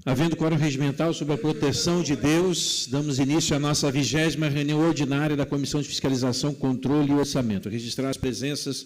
Havendo quórum regimental sobre a proteção de Deus, damos início à nossa 20ª reunião ordinária da Comissão de Fiscalização, Controle e Orçamento. Registrar as presenças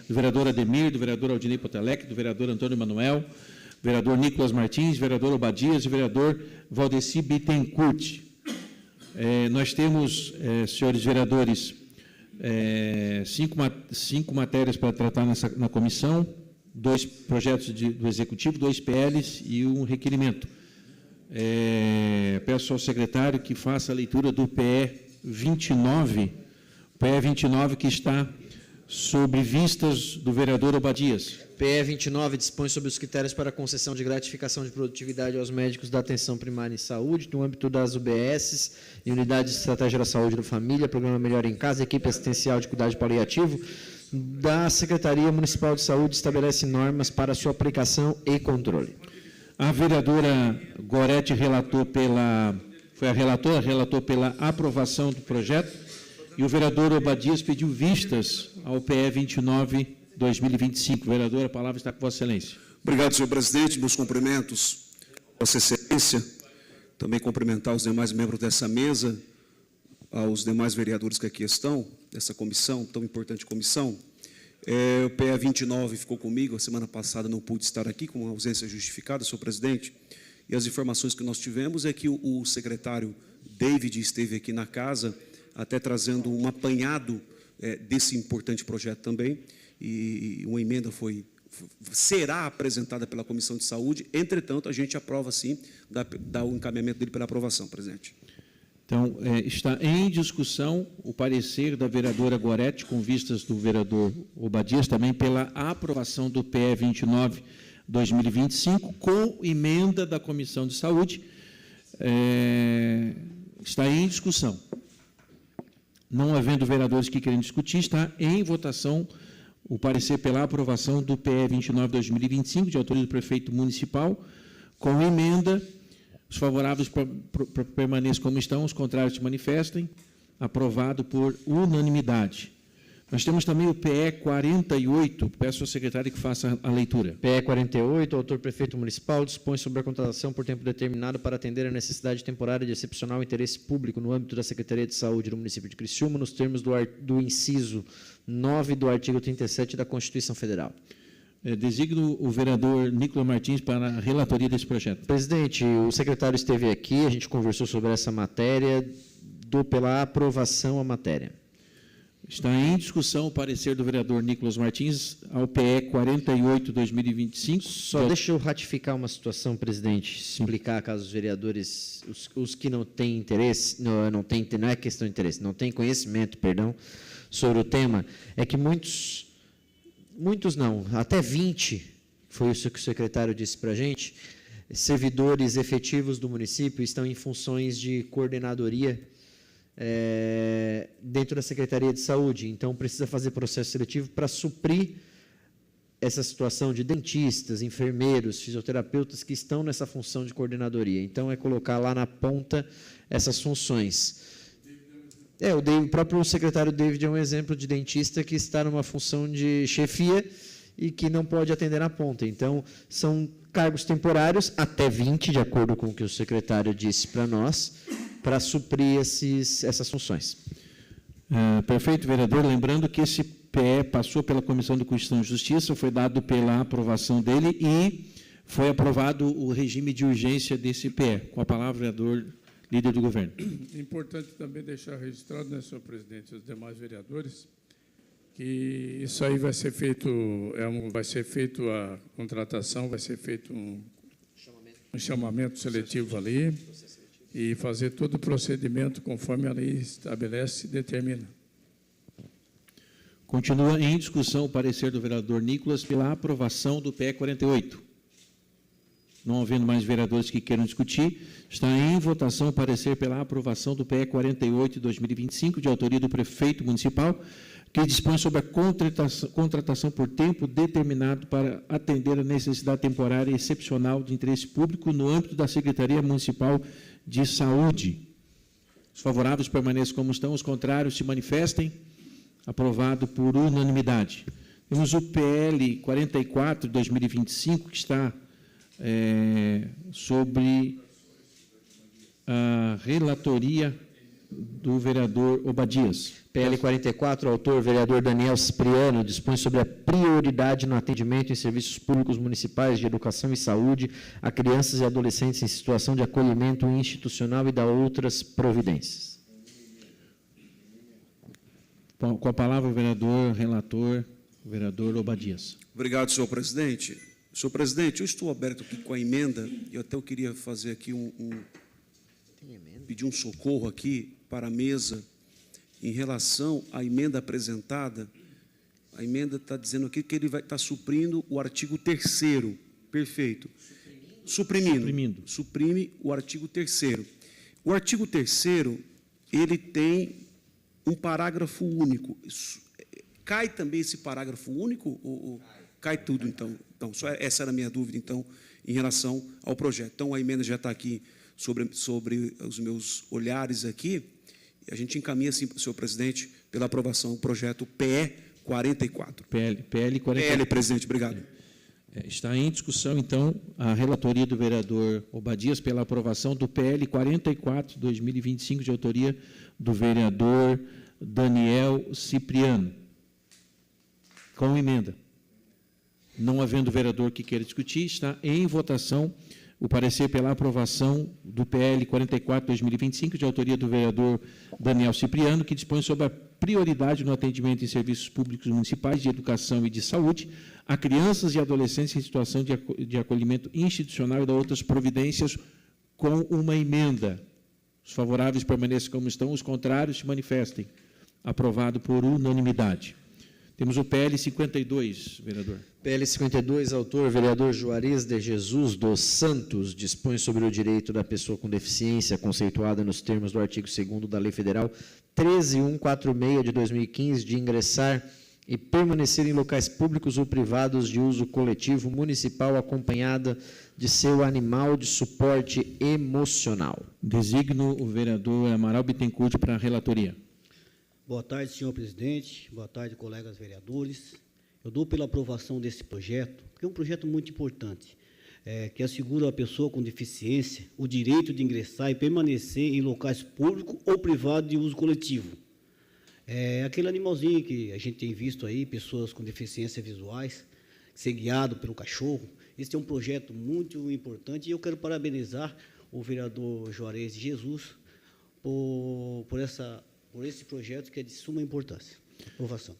do vereador Ademir, do vereador Aldinei Potelec, do vereador Antônio Manuel, do vereador Nicolas Martins, do vereador Obadias e do vereador Valdeci Bittencourt. Nós temos, senhores vereadores, cinco matérias para tratar na comissão, 2 projetos do Executivo, 2 PLs e um requerimento. Peço ao secretário que faça a leitura do PE 29, que está sobre vistas do vereador Obadias. PE 29 dispõe sobre os critérios para a concessão de gratificação de produtividade aos médicos da atenção primária em saúde, no âmbito das UBSs e Unidades de Estratégia da Saúde da Família, Programa Melhor em Casa, Equipe Assistencial de Cuidado Paliativo, da Secretaria Municipal de Saúde estabelece normas para sua aplicação e controle. A vereadora Gorete relatou relatou pela aprovação do projeto e o vereador Obadias pediu vistas ao PE 29/2025. Vereador, a palavra está com Vossa Excelência. Obrigado, senhor presidente. Meus cumprimentos, Vossa Excelência. Também cumprimentar os demais membros dessa mesa, aos demais vereadores que aqui estão, dessa comissão, tão importante comissão. O PE 29 ficou comigo, a semana passada não pude estar aqui, com ausência justificada, senhor presidente, e as informações que nós tivemos é que o secretário David esteve aqui na casa, até trazendo um apanhado desse importante projeto também, e uma emenda será apresentada pela Comissão de Saúde, entretanto, a gente aprova, sim, dá o encaminhamento dele para aprovação, presidente. Então, está em discussão o parecer da vereadora Gorete, com vistas do vereador Obadias, também pela aprovação do PE 29/2025, com emenda da Comissão de Saúde. Está em discussão. Não havendo vereadores que querem discutir, está em votação o parecer pela aprovação do PE 29/2025, de autoria do prefeito municipal, com emenda. Os favoráveis permaneçam como estão, os contrários se manifestem. Aprovado por unanimidade. Nós temos também o PE 48, peço ao secretário que faça a leitura. PE 48, autor prefeito municipal, dispõe sobre a contratação por tempo determinado para atender a necessidade temporária de excepcional interesse público no âmbito da Secretaria de Saúde do município de Criciúma, nos termos do inciso 9 do artigo 37 da Constituição Federal. Designo o vereador Nicolas Martins para a relatoria desse projeto. Presidente, o secretário esteve aqui, a gente conversou sobre essa matéria, dou pela aprovação a matéria. Está em discussão o parecer do vereador Nicolas Martins ao PE 48/2025. Só deixa eu ratificar uma situação, presidente, explicar caso os vereadores, os que não têm interesse, não é questão de interesse, não têm conhecimento, perdão, sobre o tema, é que muitos não, até 20, foi isso que o secretário disse para a gente, servidores efetivos do município estão em funções de coordenadoria dentro da Secretaria de Saúde, então precisa fazer processo seletivo para suprir essa situação de dentistas, enfermeiros, fisioterapeutas que estão nessa função de coordenadoria. Então, é colocar lá na ponta essas funções. O próprio secretário David é um exemplo de dentista que está numa função de chefia e que não pode atender na ponta. Então, são cargos temporários, até 20, de acordo com o que o secretário disse para nós, para suprir essas funções. Perfeito, vereador. Lembrando que esse PE passou pela Comissão de Constituição e Justiça, foi dado pela aprovação dele e foi aprovado o regime de urgência desse PE. Com a palavra, vereador líder do governo. É importante também deixar registrado, né, senhor presidente, e os demais vereadores, que isso aí vai ser feito, a contratação, vai ser feito um chamamento seletivo ali e fazer todo o procedimento conforme a lei estabelece e determina. Continua em discussão o parecer do vereador Nicolas pela aprovação do PE 48. Não havendo mais vereadores que queiram discutir, está em votação o parecer pela aprovação do PE 48/2025, de autoria do prefeito municipal, que dispõe sobre a contratação por tempo determinado para atender a necessidade temporária e excepcional de interesse público no âmbito da Secretaria Municipal de Saúde. Os favoráveis permaneçam como estão, os contrários se manifestem. Aprovado por unanimidade. Temos o PL 44/2025, que está sobre a relatoria do vereador Obadias. PL 44, autor vereador Daniel Cipriano, dispõe sobre a prioridade no atendimento em serviços públicos municipais de educação e saúde a crianças e adolescentes em situação de acolhimento institucional e da outras providências. Com a palavra o vereador relator, o vereador Obadias. Obrigado, senhor presidente. Senhor presidente, eu estou aberto aqui com a emenda, e até eu queria fazer aqui pedir um socorro aqui para a mesa em relação à emenda apresentada. A emenda está dizendo aqui que ele vai estar suprindo o artigo 3º. Perfeito. Suprime o artigo 3º. O artigo 3º, ele tem um parágrafo único. Cai também esse parágrafo único? Ou cai tudo, então? Então, só essa era a minha dúvida, então, em relação ao projeto. Então, a emenda já está aqui sobre os meus olhares aqui. A gente encaminha, sim, senhor presidente, pela aprovação do projeto PE 44. PL 44. PL, presidente, obrigado. Está em discussão, então, a relatoria do vereador Obadias pela aprovação do PL 44, 2025, de autoria do vereador Daniel Cipriano. Com emenda. Não havendo vereador que queira discutir, está em votação o parecer pela aprovação do PL 44, 2025, de autoria do vereador Daniel Cipriano, que dispõe sobre a prioridade no atendimento em serviços públicos municipais de educação e de saúde a crianças e adolescentes em situação de acolhimento institucional e de outras providências, com uma emenda. Os favoráveis permaneçam como estão, os contrários se manifestem. Aprovado por unanimidade. Temos o PL 52, vereador. PL 52, autor vereador Juarez de Jesus dos Santos, dispõe sobre o direito da pessoa com deficiência, conceituada nos termos do artigo 2º da Lei Federal 13.146 de 2015, de ingressar e permanecer em locais públicos ou privados de uso coletivo municipal, acompanhada de seu animal de suporte emocional. Designo o vereador Amaral Bittencourt para a relatoria. Boa tarde, senhor presidente. Boa tarde, colegas vereadores. Eu dou pela aprovação desse projeto, que é um projeto muito importante, que assegura à pessoa com deficiência o direito de ingressar e permanecer em locais públicos ou privados de uso coletivo. Aquele animalzinho que a gente tem visto aí, pessoas com deficiência visuais, ser guiado pelo cachorro. Esse é um projeto muito importante e eu quero parabenizar o vereador Juarez de Jesus por esse projeto que é de suma importância. Aprovação.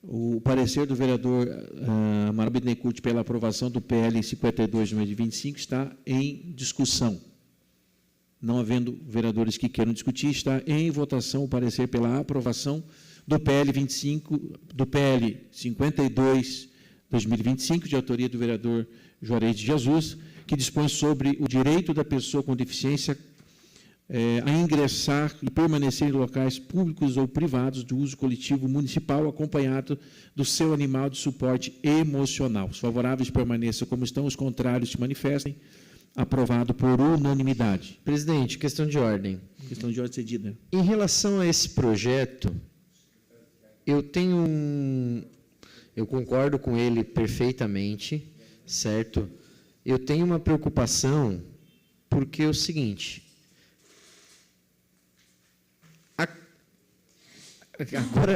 O parecer do vereador Amaral Bittencourt pela aprovação do PL 52, 2025, está em discussão. Não havendo vereadores que queiram discutir, está em votação o parecer pela aprovação do PL 52, 2025, de autoria do vereador Juarez de Jesus, que dispõe sobre o direito da pessoa com deficiência a ingressar e permanecer em locais públicos ou privados de uso coletivo municipal, acompanhado do seu animal de suporte emocional. Os favoráveis permaneçam como estão, os contrários se manifestem. Aprovado por unanimidade. Presidente, questão de ordem. Questão de ordem cedida. Em relação a esse projeto, eu concordo com ele perfeitamente, certo? Eu tenho uma preocupação, porque é o seguinte,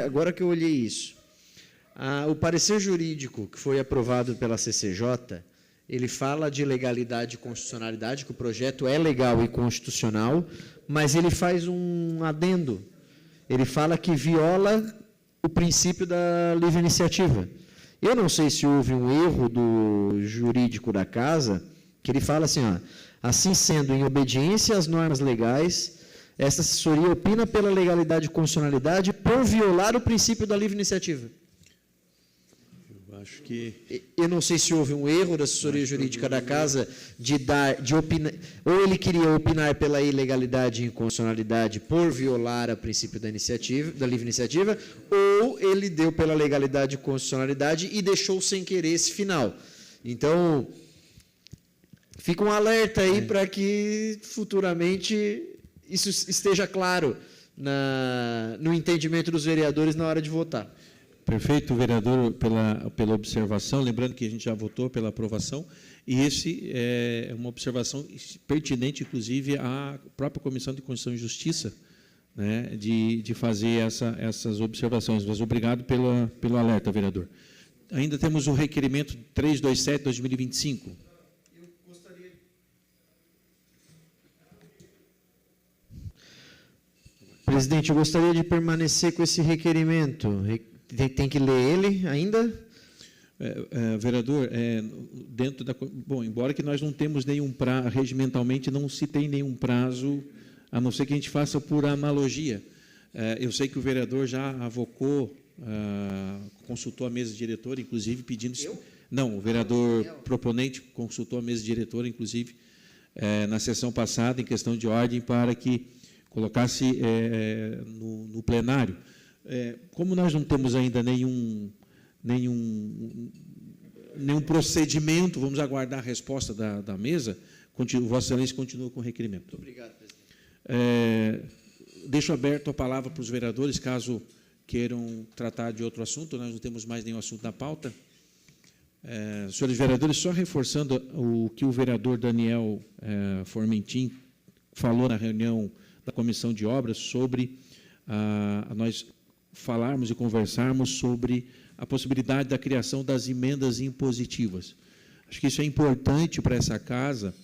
agora que eu olhei isso, o parecer jurídico que foi aprovado pela CCJ, ele fala de legalidade e constitucionalidade, que o projeto é legal e constitucional, mas ele faz um adendo. Ele fala que viola o princípio da livre iniciativa. Eu não sei se houve um erro do jurídico da casa, que ele fala assim, assim sendo, em obediência às normas legais, esta assessoria opina pela legalidade e constitucionalidade por violar o princípio da livre iniciativa. Acho que... Eu não sei se houve um erro da assessoria jurídica da casa de opinar, ou ele queria opinar pela ilegalidade e inconstitucionalidade por violar o princípio da livre iniciativa, ou ele deu pela legalidade e constitucionalidade e deixou sem querer esse final. Então, fica um alerta aí para que futuramente isso esteja claro no entendimento dos vereadores na hora de votar. Perfeito, vereador, pela observação. Lembrando que a gente já votou pela aprovação, e esse é uma observação pertinente, inclusive, à própria Comissão de Constituição e Justiça, né, de fazer essas observações. Mas obrigado pelo alerta, vereador. Ainda temos o requerimento 327/2025. Presidente, eu gostaria de permanecer com esse requerimento. Tem que ler ele ainda? Vereador, dentro da... Bom, embora que nós não temos nenhum prazo, regimentalmente não se tem nenhum prazo, a não ser que a gente faça por analogia. Eu sei que o vereador já avocou, consultou a mesa diretora, inclusive pedindo... Não, o vereador proponente consultou a mesa diretora, inclusive, na sessão passada, em questão de ordem, para que colocasse no plenário. Como nós não temos ainda nenhum procedimento, vamos aguardar a resposta da mesa, Vossa Excelência continua com o requerimento. Muito obrigado, presidente. Deixo aberto a palavra para os vereadores, caso queiram tratar de outro assunto. Nós não temos mais nenhum assunto na pauta. Senhores vereadores, só reforçando o que o vereador Daniel Formentin falou na reunião da Comissão de Obras sobre nós falarmos e conversarmos sobre a possibilidade da criação das emendas impositivas. Acho que isso é importante para essa casa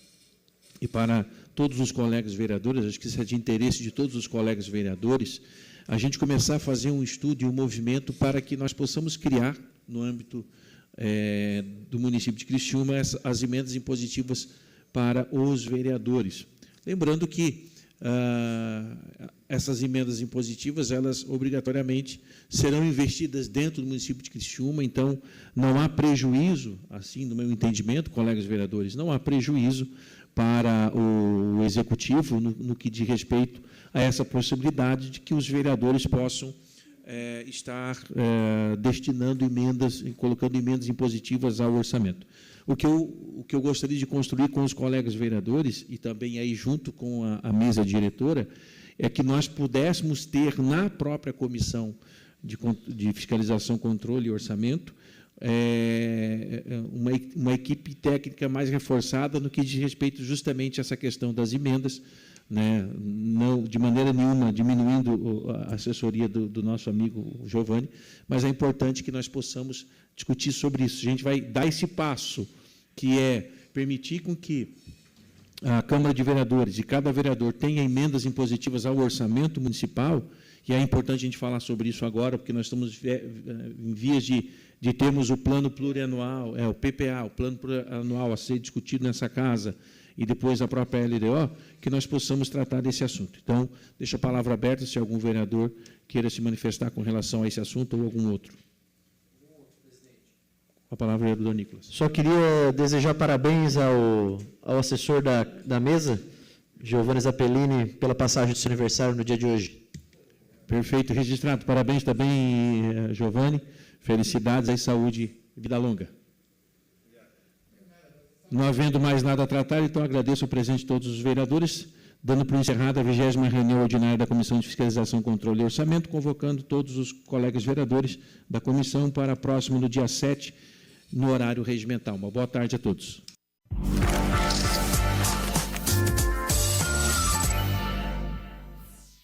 e para todos os colegas vereadores, acho que isso é de interesse de todos os colegas vereadores, a gente começar a fazer um estudo e um movimento para que nós possamos criar, no âmbito do município de Criciúma, as emendas impositivas para os vereadores. Lembrando que essas emendas impositivas, elas obrigatoriamente serão investidas dentro do município de Criciúma, então não há prejuízo, assim, no meu entendimento, colegas vereadores, não há prejuízo para o Executivo no que diz respeito a essa possibilidade de que os vereadores possam estar destinando emendas, colocando emendas impositivas ao orçamento. O que eu gostaria de construir com os colegas vereadores, e também aí junto com a mesa diretora, é que nós pudéssemos ter na própria Comissão de Fiscalização, Controle e Orçamento uma equipe técnica mais reforçada no que diz respeito justamente a essa questão das emendas, né, não de maneira nenhuma diminuindo a assessoria do nosso amigo Giovanni, mas é importante que nós possamos discutir sobre isso. A gente vai dar esse passo, que é permitir com que a Câmara de Vereadores e cada vereador tenha emendas impositivas ao orçamento municipal, e é importante a gente falar sobre isso agora, porque nós estamos em vias de termos o plano plurianual, o PPA, o plano plurianual a ser discutido nessa casa, e depois a própria LDO, que nós possamos tratar desse assunto. Então, deixo a palavra aberta se algum vereador queira se manifestar com relação a esse assunto ou algum outro. A palavra é do Dr. Nicolas. Só queria desejar parabéns ao assessor da mesa, Giovanni Zappellini, pela passagem do seu aniversário no dia de hoje. Perfeito, registrado. Parabéns também, Giovanni. Felicidades e saúde e vida longa. Não havendo mais nada a tratar, então agradeço o presente de todos os vereadores, dando por encerrada a 20ª reunião ordinária da Comissão de Fiscalização, Controle e Orçamento, convocando todos os colegas vereadores da comissão para próximo no dia 7, no horário regimental. Uma boa tarde a todos.